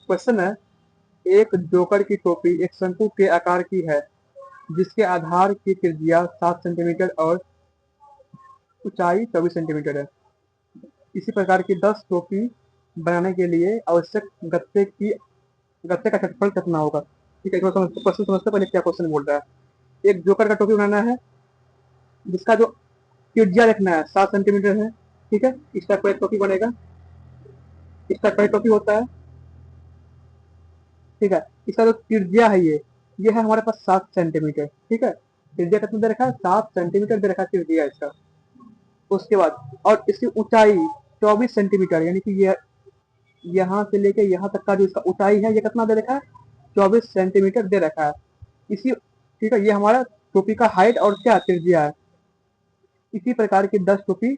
Question है, एक joker की टोपी एक शंकु के आकार की है जिसके आधार की त्रिज्या 7 सेंटीमीटर और ऊंचाई 24 सेंटीमीटर है। इसी प्रकार की 10 टोपी बनाने के लिए आवश्यक गत्ते का क्षेत्रफल कितना होगा। ठीक है, क्वेश्चन समझते पहले क्या क्वेश्चन बोल रहा है। एक जोकर का टोपी बनाना है जिसका जो त्रिज्या रखना है 7 सेंटीमीटर है। ठीक है, इसका कोई टोपी बनेगा, इसका कोई टोपी होता है। ठीक है, इसका जो त्रिज्या है ये है हमारे पास 7 सेंटीमीटर। ठीक है, त्रिज्या कितना दे रखा है, 7 सेंटीमीटर दे रखा है त्रिज्या इसका। उसके बाद और इसकी ऊंचाई 24 सेंटीमीटर, यानी कि ये यहाँ से लेके यहाँ तक का जो इसका ऊंचाई है ये कितना दे रखा है, 24 सेंटीमीटर दे रखा है। इसी ठीक है, ये हमारा टोपी का हाइट और क्या त्रिज्या है। इसी प्रकार की 10 टोपी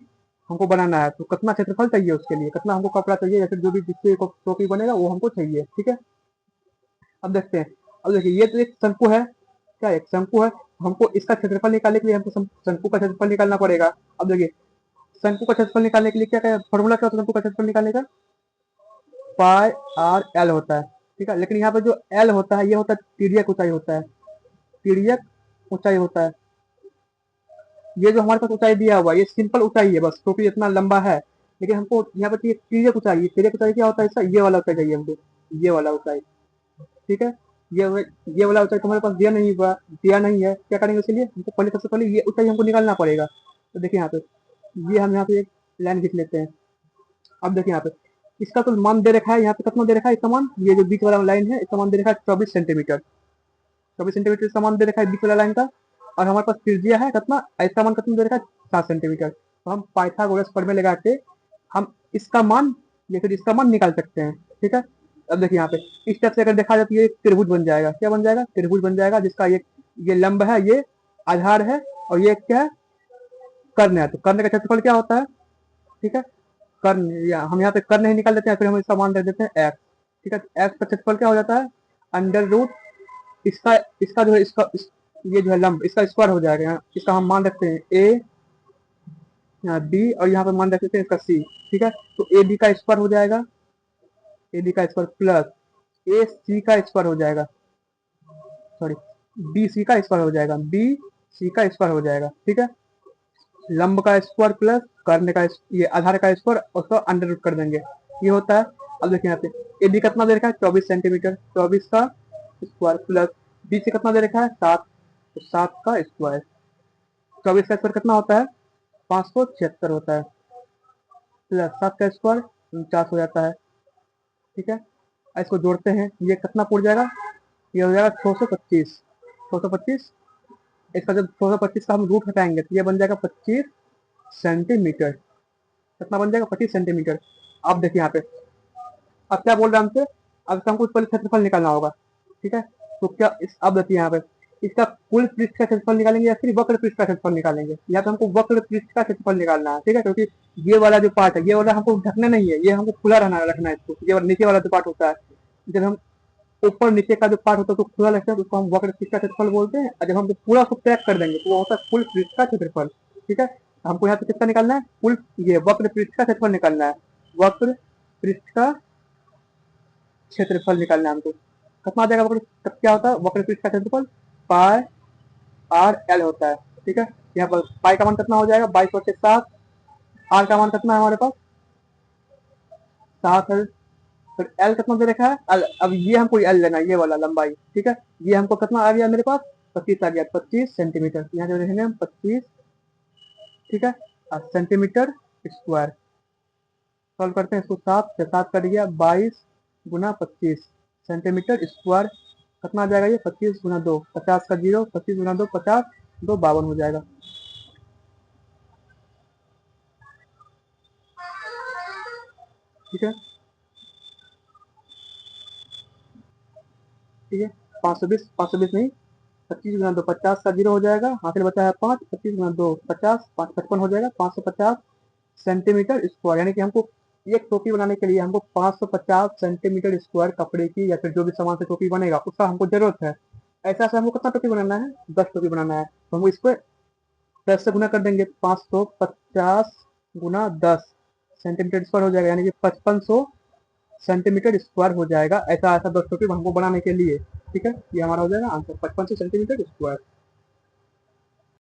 हमको बनाना है, तो कितना क्षेत्रफल चाहिए उसके लिए, कितना हमको कपड़ा चाहिए या फिर जो भी जिससे टोपी बनेगा वो हमको चाहिए। ठीक है, अब देखते हैं। अब देखिए, ये तो एक शंकु है, क्या एक शंकु है, हमको इसका क्षेत्रफल निकालने के लिए हमको शंकु का क्षेत्रफल निकालना पड़ेगा। अब देखिए, शंकु का क्षेत्रफल निकालने के लिए क्या क्या फॉर्मूला क्या होता है शंकु का क्षेत्रफल निकालने का, पाई आर एल होता है। ठीक है, लेकिन यहाँ पे जो एल होता है ये होता है तिर्यक ऊंचाई होता है, तिर्यक ऊंचाई होता है। ये जो हमारे पास ऊंचाई दिया हुआ है ये सिंपल ऊंचाई है, बस टोपी इतना लंबा है। लेकिन हमको यहाँ पे चाहिए तिर्यक ऊंचाई। तिर्यक ऊंचाई क्या होता है इसका, ये वाला ऊंचाई चाहिए हमको, ये वाला ऊंचाई। ठीक है, ये ये वाला ऊंचाई तो हमारे पास दिया नहीं है, क्या करेंगे उसके लिए, हमको पहले सबसे पहले ये ऊंचाई हमको निकालना पड़ेगा। तो देखिए यहाँ पे, ये हम यहाँ पे एक लाइन खींच लेते हैं। अब देखिए यहाँ पे इसका तो मान दे रखा है, यहाँ पे कितना दे रखा है इसका मान, ये जो बीच वाला लाइन है इसका मान दे रखा है 24 सेंटीमीटर। 24 सेंटीमीटर इसका मान दे रखा है बीच वाला लाइन का। और हमारे पास त्रिज्या है कितना, इसका मान कितना दे रखा है, 7 सेंटीमीटर। तो हम पाइथागोरस प्रमेय लगा के हम इसका मान या फिर इसका मान निकाल सकते हैं। ठीक है, अब देखिए यहाँ पे इस टाइप से अगर देखा जाए तो ये एक त्रिभुज बन जाएगा, क्या बन जाएगा, त्रिभुज बन जाएगा, जिसका ये लंब है, ये आधार है, और ये क्या है, कर्ण है। तो कर्ण का क्षेत्रफल क्या होता है, ठीक है, कर्ण, या हम यहाँ पे कर्ण ही निकाल देते हैं, फिर हम इसका मान दे देते हैं एक्स। ठीक है, एक्स का क्षेत्रफल क्या हो जाता है, अंडर रूट इसका इसका जो है ये जो है लंब इसका स्क्वायर हो जाएगा। यहाँ इसका हम मान रखते हैं ए, यहाँ बी, और यहाँ पे मान रख देते हैं इसका सी। ठीक है, तो ए बी का स्क्वायर हो जाएगा, ए बी का स्क्वायर प्लस ए सी का स्क्वायर हो जाएगा, सॉरी बी सी का स्क्वायर हो जाएगा, बी सी का स्क्वायर हो जाएगा। ठीक है, लंब का स्क्वायर प्लस कर्ण का ये आधार का स्क्वायर, उसको अंडर रूट कर देंगे, ये होता है। अब देखिए यहाँ पे ए बी कितना दे रखा है, 24 सेंटीमीटर, 24 का स्क्वायर प्लस बी सी कितना दे रखा है, 7, तो 7 का स्क्वायर। 24 का स्क्वायर कितना होता है, 576 होता है, प्लस 7 का स्क्वायर 49 हो जाता है। ठीक है, इसको जोड़ते हैं, ये कितना पूछ जाएगा, ये हो जाएगा 625, 625। इसका जब 625 का हम रूट हटाएंगे तो ये बन जाएगा 25 सेंटीमीटर। कितना बन जाएगा, 25 सेंटीमीटर। अब देखिए यहाँ पे, अब क्या बोल रहे हैं हमसे, अब हमको पहले क्षेत्रफल निकालना होगा। ठीक है, तो क्या अब देखिए यहाँ पे इसका कुल पृष्ठ का क्षेत्रफल निकालेंगे या फिर वक्र पृष्ठ का क्षेत्रफल निकालेंगे। यहाँ पे हमको वक्र पृष्ठ का क्षेत्रफल निकालना है। ठीक है, क्योंकि ये वाला जो पार्ट है ये वाला हमको ढकना नहीं है, ये हमको खुला रखना है इसको। ये नीचे वाला जो पार्ट होता है, जब हम ऊपर नीचे का जो पार्ट होता है तो खुला लगता है, तो उसको हम वक्र पृष्ठ का क्षेत्रफल बोलते हैं। और जब हम पूरा उसको पैक कर देंगे तो वो होता है कुल पृष्ठ का क्षेत्रफल। ठीक है, हमको यहाँ पे कितना निकालना है, कुल ये वक्र पृष्ठ का क्षेत्रफल निकालना है, वक्र पृष्ठ का क्षेत्रफल निकालना है हमको। कितना आ जाएगा वक्र, क्या होता है वक्र पृष्ठ का क्षेत्रफल, पाई आर एल होता है। ठीक है, यहाँ पर पाई का मान कितना हो जाएगा, 22/7। आर का मान कितना है हमारे पास, 7 है। फिर एल कितना दे रखा है, एल, अब ये हमको एल लेना है, ये वाला लंबाई। ठीक है, ये हमको कितना आ गया मेरे पास, 25 आ गया, 25 सेंटीमीटर। यहाँ जो लिखेंगे हम 25, ठीक है, सेंटीमीटर स्क्वायर। सॉल्व करते हैं इसको, 7 से 7 कट गया, 22 गुना 25 सेंटीमीटर स्क्वायर। कितना आ जाएगा ये, 25 गुना 2, 50 का जीरो, 25 गुना 2 50, 2 52 हो जाएगा। ठीक है, ठीक है, 520 नहीं, 25 गुना 2 50 का जीरो हो जाएगा, हासिल बचा है 5, 25 गुना 2 50, 5 55 हो जाएगा, 550 सेंटीमीटर स्क्वायर। यानी कि हमको एक टोपी बनाने के लिए हमको 550 सेंटीमीटर स्क्वायर कपड़े की या फिर जो भी सामान से टोपी बनेगा उसका हमको जरूरत है। ऐसा से हमको कितना टोपी बनाना है, 10 टोपी बनाना है, तो हम इसको 10 से गुना कर देंगे, 550 गुना 10 सेंटीमीटर स्क्वायर हो जाएगा, यानी कि 5500 सेंटीमीटर स्क्वायर हो जाएगा। ऐसा ऐसा 10 टोपी हमको बनाने के लिए, ठीक है। ये हमारा हो जाएगा आंसर 55 सेंटीमीटर स्क्वायर।